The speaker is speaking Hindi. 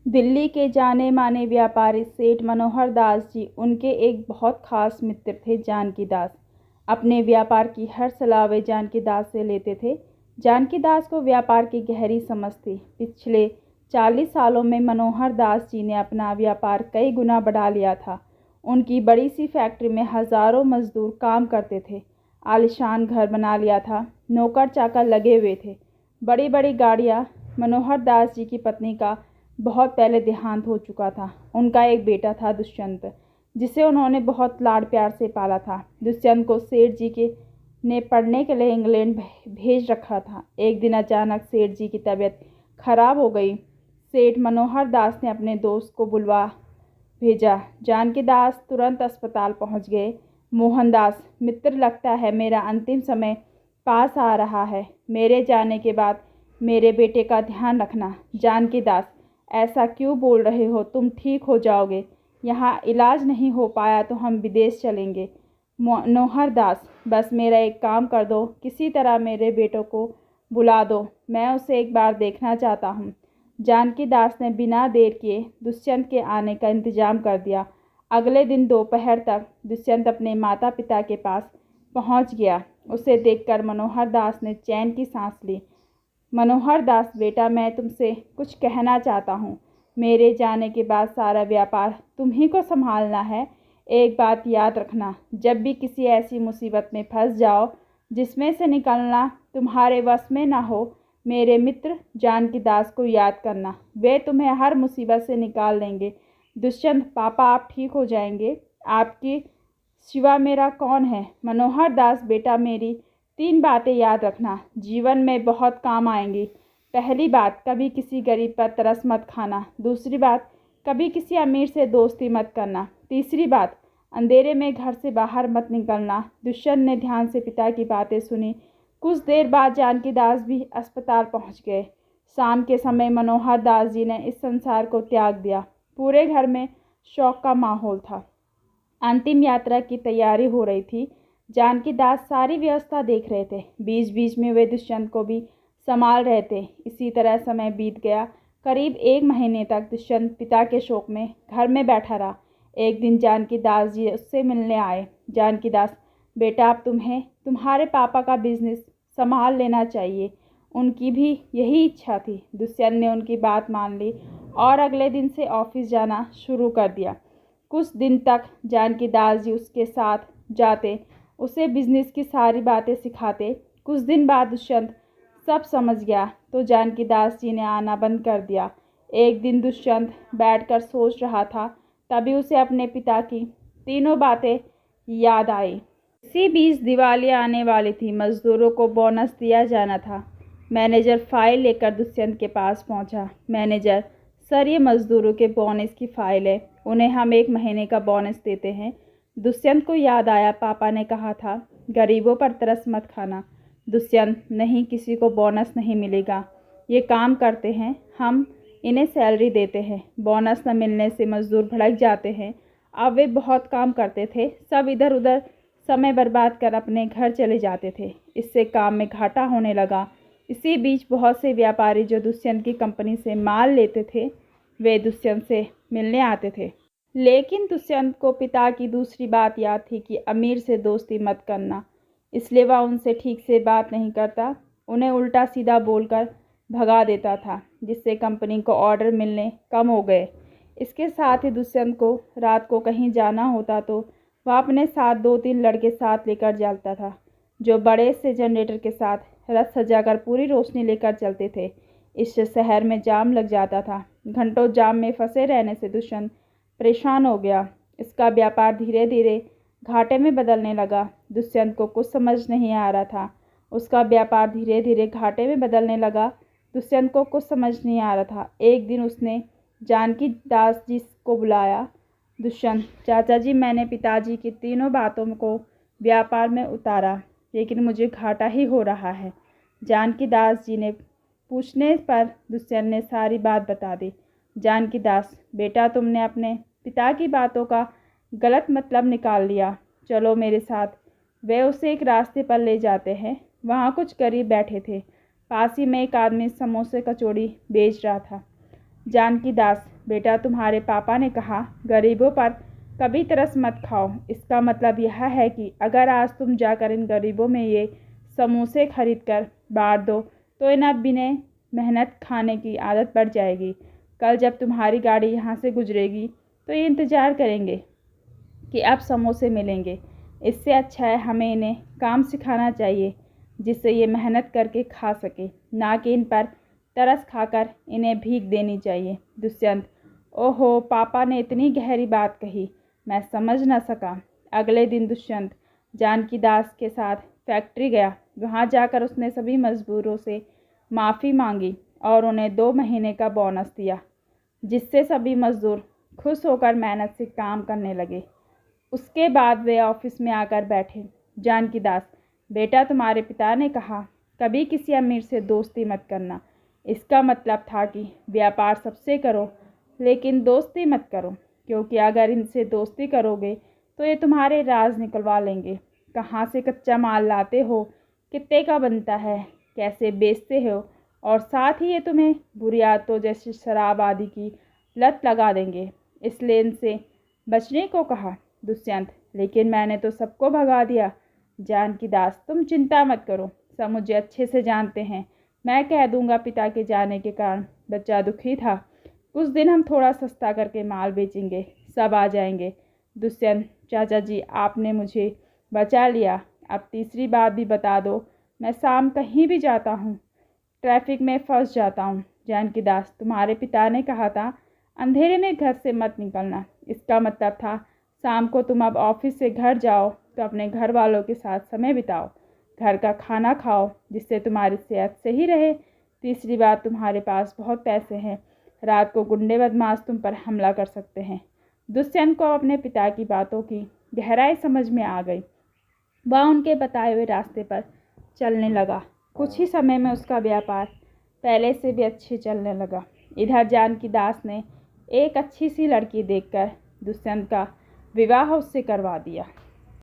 दिल्ली के जाने माने व्यापारी सेठ मनोहर दास जी उनके एक बहुत खास मित्र थे। जानकी दास अपने व्यापार की हर सलाह वे जानकी दास से लेते थे। जानकी दास को व्यापार की गहरी समझ थी। पिछले 40 सालों में मनोहर दास जी ने अपना व्यापार कई गुना बढ़ा लिया था। उनकी बड़ी सी फैक्ट्री में हजारों मजदूर काम करते थे। आलीशान घर बना लिया था। नौकर चाकर लगे हुए थे। बड़ी बड़ी गाड़ियाँ। मनोहर दास जी की पत्नी का बहुत पहले देहांत हो चुका था। उनका एक बेटा था दुष्यंत, जिसे उन्होंने बहुत लाड प्यार से पाला था। दुष्यंत को सेठ जी के ने पढ़ने के लिए इंग्लैंड भेज रखा था। एक दिन अचानक सेठ जी की तबीयत खराब हो गई। सेठ मनोहर दास ने अपने दोस्त को बुलवा भेजा। जानकी दास तुरंत अस्पताल पहुंच गए। मोहनदास, मित्र, लगता है मेरा अंतिम समय पास आ रहा है। मेरे जाने के बाद मेरे बेटे का ध्यान रखना। जानकी दास, ऐसा क्यों बोल रहे हो? तुम ठीक हो जाओगे। यहाँ इलाज नहीं हो पाया तो हम विदेश चलेंगे। मनोहर दास, बस मेरा एक काम कर दो, किसी तरह मेरे बेटों को बुला दो, मैं उसे एक बार देखना चाहता हूँ। जानकी दास ने बिना देर किए दुष्यंत के आने का इंतजाम कर दिया। अगले दिन दोपहर तक दुष्यंत अपने माता पिता के पास पहुँच गया। उसे देखकर मनोहर दास ने चैन की सांस ली। मनोहर दास, बेटा, मैं तुमसे कुछ कहना चाहता हूँ। मेरे जाने के बाद सारा व्यापार तुम्ही को संभालना है। एक बात याद रखना, जब भी किसी ऐसी मुसीबत में फंस जाओ जिसमें से निकलना तुम्हारे वश में ना हो, मेरे मित्र जानकी दास को याद करना। वे तुम्हें हर मुसीबत से निकाल देंगे। दुष्यंत, पापा, आप ठीक हो जाएंगे। आपकी सिवा मेरा कौन है? मनोहर दास, बेटा, मेरी 3 बातें याद रखना, जीवन में बहुत काम आएंगी। पहली बात, कभी किसी गरीब पर तरस मत खाना। दूसरी बात, कभी किसी अमीर से दोस्ती मत करना। तीसरी बात, अंधेरे में घर से बाहर मत निकलना। दुष्यंत ने ध्यान से पिता की बातें सुनी। कुछ देर बाद जानकी दास भी अस्पताल पहुंच गए। शाम के समय मनोहर दास जी ने इस संसार को त्याग दिया। पूरे घर में शोक का माहौल था। अंतिम यात्रा की तैयारी हो रही थी। जानकी दास सारी व्यवस्था देख रहे थे। बीच बीच में वे दुष्यंत को भी संभाल रहे थे। इसी तरह समय बीत गया। करीब 1 महीने तक दुष्यंत पिता के शोक में घर में बैठा रहा। एक दिन जानकी दास जी उससे मिलने आए। जानकी दास, बेटा, अब तुम्हें तुम्हारे पापा का बिजनेस संभाल लेना चाहिए। उनकी भी यही इच्छा थी। दुष्यंत ने उनकी बात मान ली और अगले दिन से ऑफिस जाना शुरू कर दिया। कुछ दिन तक जानकी दास जी उसके साथ जाते, उसे बिजनेस की सारी बातें सिखाते। कुछ दिन बाद दुष्यंत सब समझ गया तो जानकी दास जी ने आना बंद कर दिया। एक दिन दुष्यंत बैठकर सोच रहा था, तभी उसे अपने पिता की तीनों बातें याद आई। इसी बीच दिवाली आने वाली थी। मजदूरों को बोनस दिया जाना था। मैनेजर फाइल लेकर दुष्यंत के पास पहुंचा। मैनेजर, सर, ये मजदूरों के बोनस की फाइल है। उन्हें हम 1 महीने का बोनस देते हैं। दुष्यंत को याद आया, पापा ने कहा था गरीबों पर तरस मत खाना। दुष्यंत, नहीं, किसी को बोनस नहीं मिलेगा। ये काम करते हैं, हम इन्हें सैलरी देते हैं। बोनस न मिलने से मजदूर भड़क जाते हैं। अब वे बहुत काम करते थे, सब इधर उधर समय बर्बाद कर अपने घर चले जाते थे। इससे काम में घाटा होने लगा। इसी बीच बहुत से व्यापारी जो दुष्यंत की कंपनी से माल लेते थे, वे दुष्यंत से मिलने आते थे। लेकिन दुष्यंत को पिता की दूसरी बात याद थी कि अमीर से दोस्ती मत करना। इसलिए वह उनसे ठीक से बात नहीं करता, उन्हें उल्टा सीधा बोलकर भगा देता था, जिससे कंपनी को ऑर्डर मिलने कम हो गए। इसके साथ ही दुष्यंत को रात को कहीं जाना होता तो वह अपने साथ 2-3 लड़के साथ लेकर जाता था, जो बड़े से जनरेटर के साथ रथ सजाकर पूरी रोशनी लेकर चलते थे। इससे शहर में जाम लग जाता था। घंटों जाम में फंसे रहने से दुष्यंत परेशान हो गया। इसका व्यापार धीरे धीरे घाटे में बदलने लगा। दुष्यंत को कुछ समझ नहीं आ रहा था। उसका व्यापार धीरे धीरे घाटे में बदलने लगा। दुष्यंत को कुछ समझ नहीं आ रहा था। एक दिन उसने जानकी दास जी को बुलाया। दुष्यंत, चाचा जी, मैंने पिताजी की तीनों बातों को व्यापार में उतारा, लेकिन मुझे घाटा ही हो रहा है। जानकी दास जी ने पूछने पर दुष्यंत ने सारी बात बता दी। जानकी दास, बेटा, तुमने अपने पिता की बातों का गलत मतलब निकाल लिया। चलो मेरे साथ। वे उसे एक रास्ते पर ले जाते हैं। वहाँ कुछ गरीब बैठे थे। पास ही में एक आदमी समोसे कचौड़ी बेच रहा था। जानकी दास, बेटा, तुम्हारे पापा ने कहा गरीबों पर कभी तरस मत खाओ। इसका मतलब यह है कि अगर आज तुम जाकर इन गरीबों में ये समोसे खरीद कर बांट दो तो इन्हें बिना मेहनत खाने की आदत पड़ जाएगी। कल जब तुम्हारी गाड़ी यहाँ से गुजरेगी तो ये इंतज़ार करेंगे कि अब समोसे मिलेंगे। इससे अच्छा है हमें इन्हें काम सिखाना चाहिए जिससे ये मेहनत करके खा सके, ना कि इन पर तरस खाकर इन्हें भीख देनी चाहिए। दुष्यंत: ओहो, पापा ने इतनी गहरी बात कही, मैं समझ न सका। अगले दिन दुष्यंत जानकी दास के साथ फैक्ट्री गया। वहाँ जाकर उसने सभी मजदूरों से माफ़ी मांगी और उन्हें 2 महीने का बोनस दिया, जिससे सभी मजदूर खुश होकर मेहनत से काम करने लगे। उसके बाद वे ऑफिस में आकर बैठे। जानकी दास: बेटा, तुम्हारे पिता ने कहा कभी किसी अमीर से दोस्ती मत करना। इसका मतलब था कि व्यापार सबसे करो लेकिन दोस्ती मत करो, क्योंकि अगर इनसे दोस्ती करोगे तो ये तुम्हारे राज निकलवा लेंगे। कहाँ से कच्चा माल लाते हो, कितने का बनता है, कैसे बेचते हो, और साथ ही ये तुम्हें बुरी आदतों जैसे शराब आदि की लत लगा देंगे। इसलिए इनसे बचने को कहा। दुष्यंत: लेकिन मैंने तो सबको भगा दिया। जानकी दास: तुम चिंता मत करो, सब मुझे अच्छे से जानते हैं। मैं कह दूंगा पिता के जाने के कारण बच्चा दुखी था। कुछ दिन हम थोड़ा सस्ता करके माल बेचेंगे, सब आ जाएंगे। दुष्यंत: चाचा जी, आपने मुझे बचा लिया। अब तीसरी बात भी बता दो, मैं शाम कहीं भी जाता हूँ ट्रैफिक में फंस जाता हूँ। जानकी दास: तुम्हारे पिता ने कहा था अंधेरे में घर से मत निकलना। इसका मतलब था शाम को तुम अब ऑफिस से घर जाओ तो अपने घर वालों के साथ समय बिताओ, घर का खाना खाओ जिससे तुम्हारी सेहत सही रहे। तीसरी बात, तुम्हारे पास बहुत पैसे हैं, रात को गुंडे बदमाश तुम पर हमला कर सकते हैं। दुष्यंत को अपने पिता की बातों की गहराई समझ में आ गई। वह उनके बताए हुए रास्ते पर चलने लगा। कुछ ही समय में उसका व्यापार पहले से भी अच्छे चलने लगा। इधर जानकी दास ने एक अच्छी सी लड़की देखकर दुष्यंत का विवाह उससे करवा दिया।